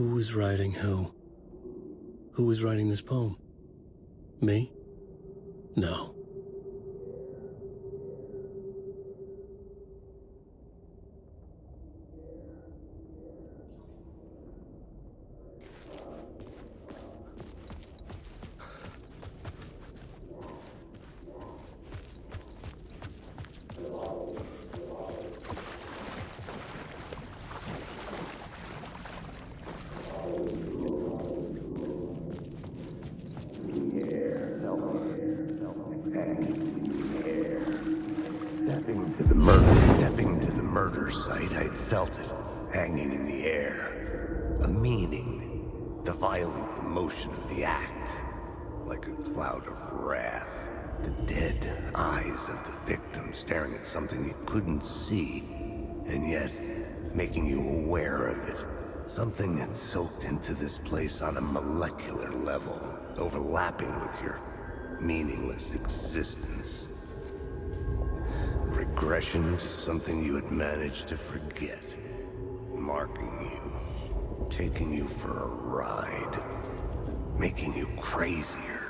Who was writing who? Who was writing this poem? Me? No. Stepping to the murder site, I'd felt it, hanging in the air. A meaning, the violent emotion of the act, like a cloud of wrath. The dead eyes of the victim staring at something you couldn't see, and yet making you aware of it. Something had soaked into this place on a molecular level, overlapping with your meaningless existence. Regression to something you had managed to forget. Marking you. Taking you for a ride. Making you crazier.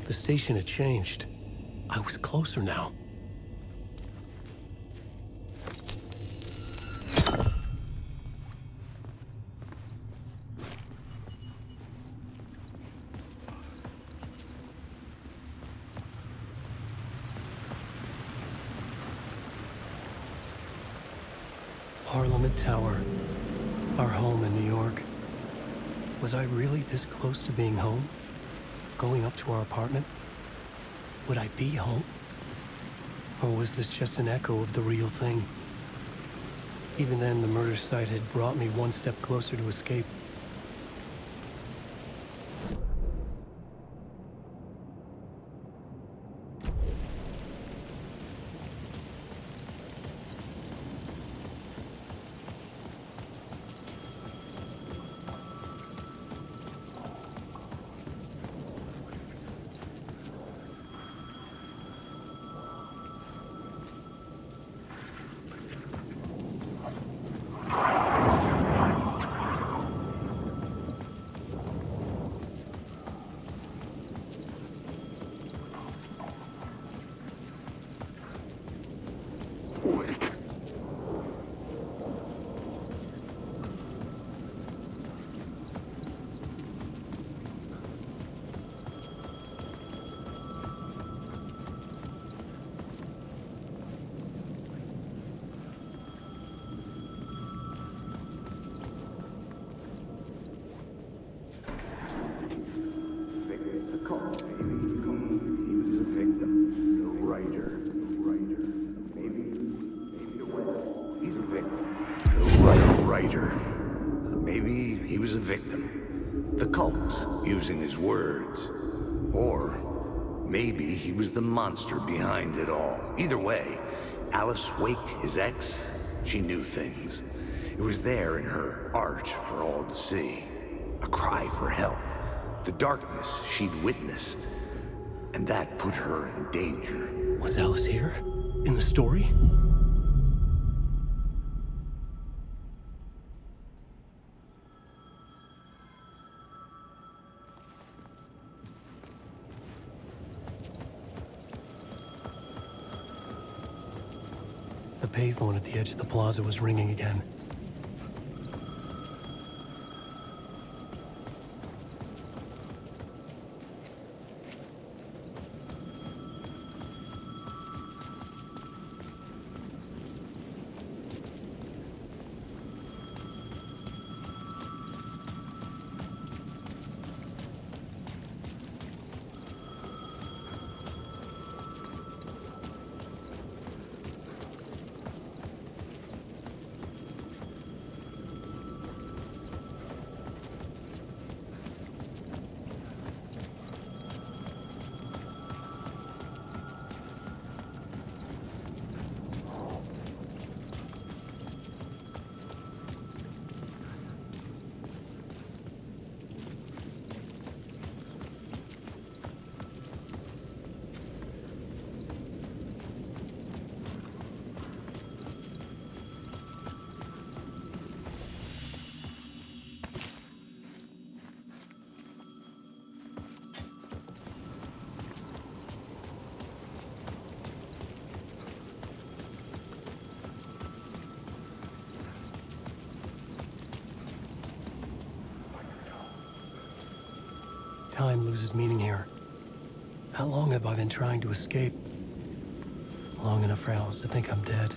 The station had changed. I was closer now. Parliament Tower, our home in New York. Was I really this close to being home? Going up to our apartment? Would I be home? Or was this just an echo of the real thing? Even then, the murder site had brought me one step closer to escape. Maybe he was a victim. The cult, using his words. Or maybe he was the monster behind it all. Either way, Alice Wake, his ex, she knew things. It was there in her art for all to see. A cry for help. The darkness she'd witnessed. And that put her in danger. Was Alice here? In the story? The payphone at the edge of the plaza was ringing again. time loses meaning here. How long have I been trying to escape? Long enough for Alice to think I'm dead.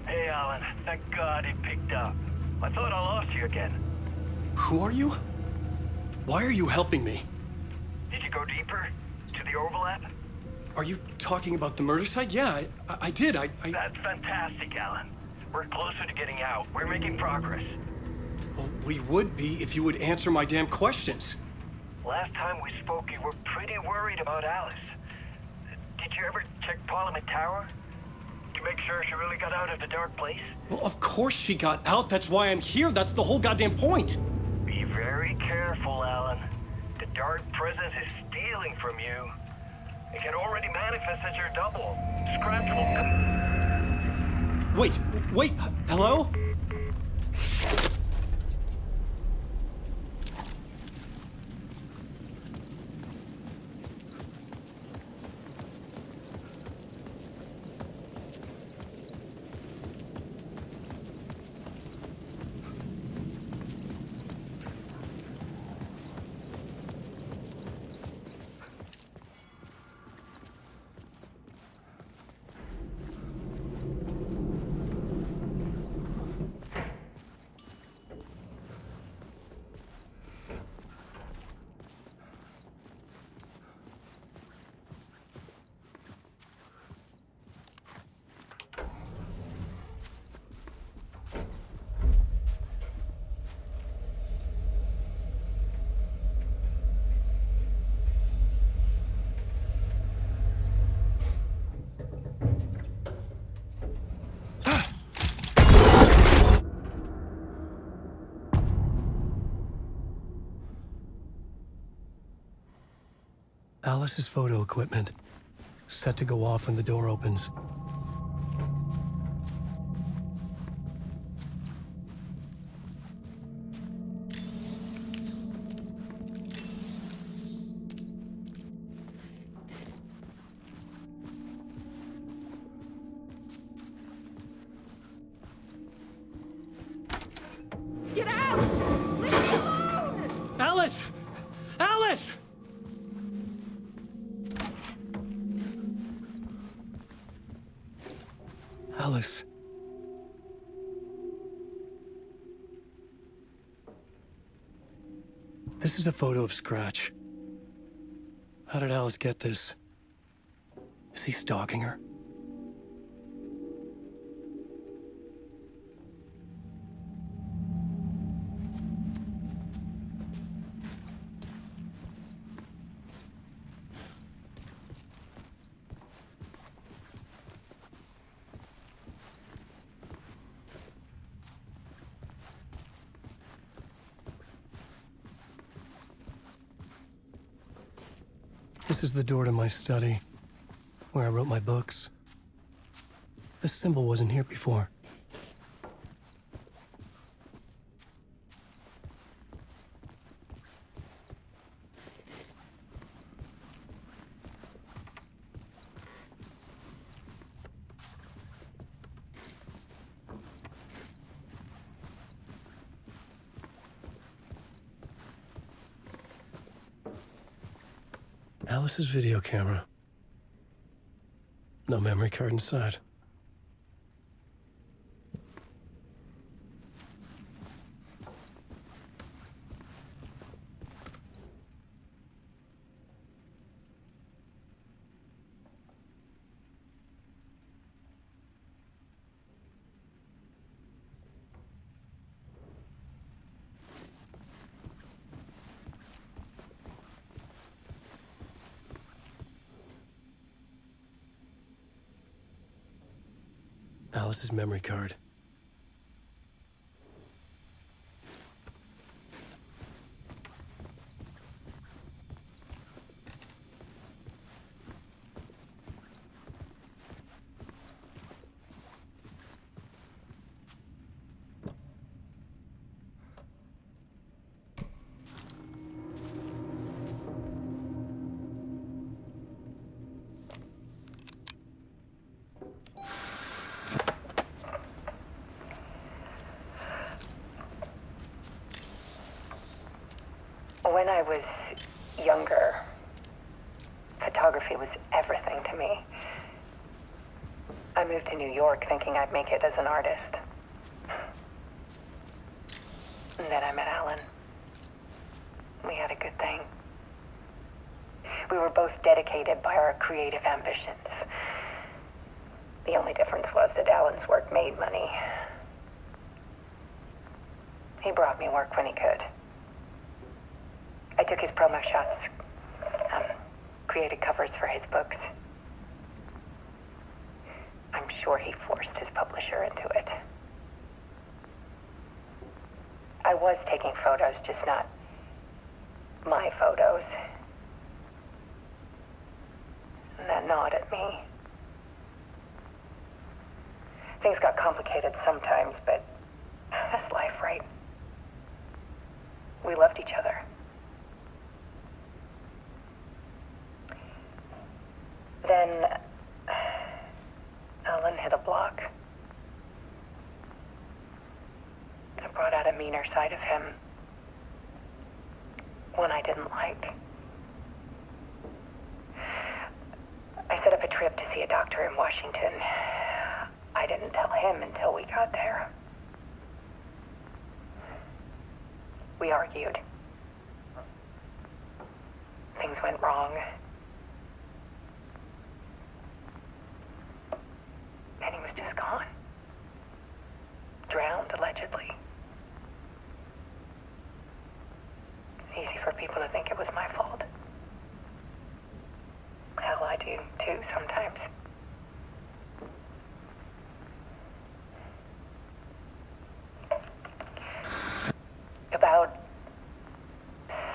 Hey, Alan. Thank God it picked up. I thought I lost you again. Who are you? Why are you helping me? Did you go deeper? To the overlap? Are you talking about the murder site? Yeah, I did. That's fantastic, Alan. We're closer to getting out. We're making progress. Well, we would be if you would answer my damn questions. Last time we spoke, you were pretty worried about Alice. Did you ever check Parliament Tower? To make sure she really got out of the dark place? Well, of course she got out. That's why I'm here. That's the whole goddamn point. Be very careful, Alan. The dark presence is stealing from you. It can already manifest as your double. Scratch will come. Wait, hello? Alice's photo equipment, set to go off when the door opens. Get out! Leave me alone! Alice! Alice! Alice. This is a photo of Scratch. How did Alice get this? Is he stalking her? This is the door to my study, where I wrote my books. This symbol wasn't here before. Alice's video camera. No memory card inside. Alice's memory card. When I was younger, photography was everything to me. I moved to New York thinking I'd make it as an artist. And then I met Alan. We had a good thing. We were both dedicated by our creative ambitions. The only difference was that Alan's work made money. He brought me work when he could. I took his promo shots, created covers for his books. I'm sure he forced his publisher into it. I was taking photos, just not my photos. And that gnawed at me. Things got complicated sometimes, but that's life, right? We loved each other. Then Alan hit a block. I brought out a meaner side of him. One I didn't like. I set up a trip to see a doctor in Washington. I didn't tell him until we got there. We argued. Things went wrong. And he was just gone. Drowned, allegedly. Easy for people to think it was my fault. Hell, I do too sometimes. About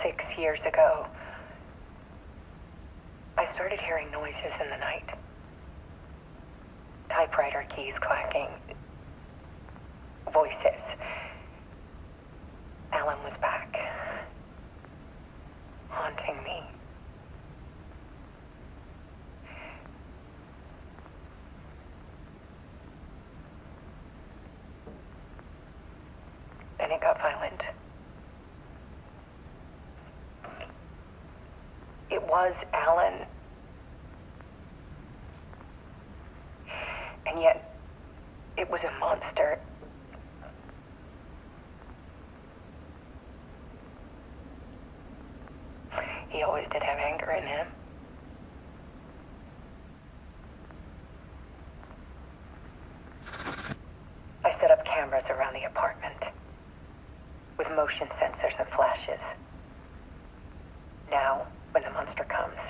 6 years ago, I started hearing noises in the night. Typewriter keys clacking. Voices. Alan was back. Haunting me. Then it got violent. It was Alan. And yet, it was a monster. He always did have anger in him. I set up cameras around the apartment with motion sensors and flashes. Now, when the monster comes,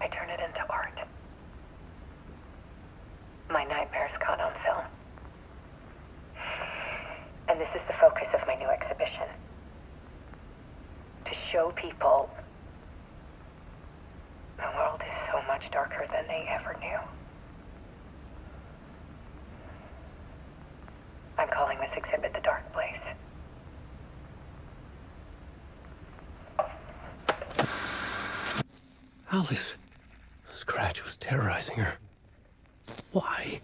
I turn it into art. My nightmares caught on film. And this is the focus of my new exhibition. To show people the world is so much darker than they ever knew. I'm calling this exhibit The Dark Place. Alice. Scratch was terrorizing her. Why?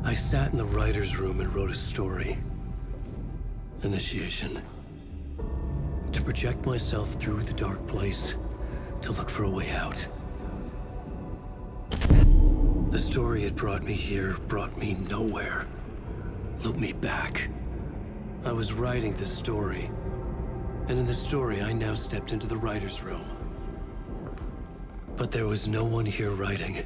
I sat in the writer's room and wrote a story. Initiation. To project myself through the dark place, to look for a way out. The story it brought me here brought me nowhere. Looped me back. I was writing this story, and in the story I now stepped into the writer's room. But there was no one here writing.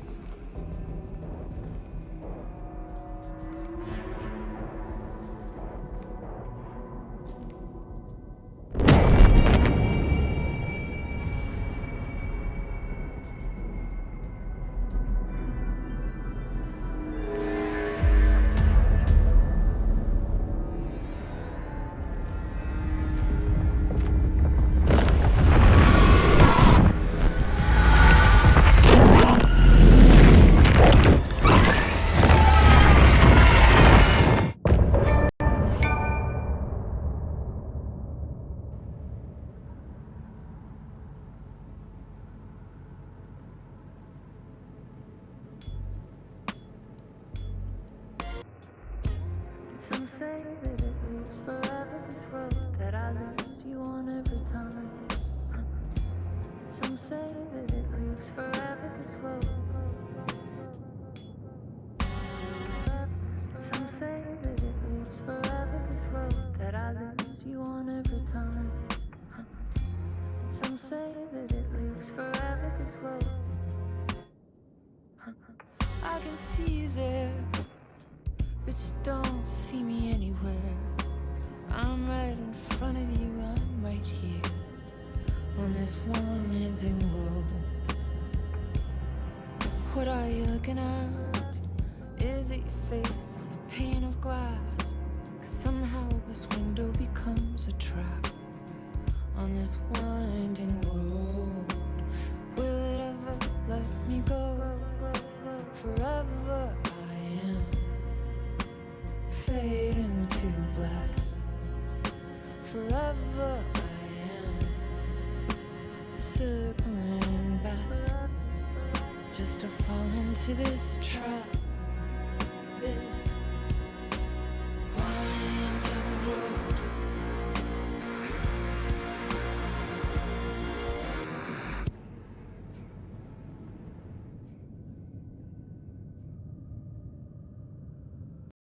Some say that it lives forever, this road that I lose you on every time. Some say that it lives forever, this road. Some say that it lives forever, this road that I lose you on every time. Some say that it lives forever, this road. I can see you there, but you don't see me anywhere. I'm right in front of you, I'm right here on this winding road. What are you looking at? Is it your face on a pane of glass? 'Cause somehow this window becomes a trap on this winding road. Will it ever let me go? Forever I am fading to black. Forever I am circling back, just to fall into this trap.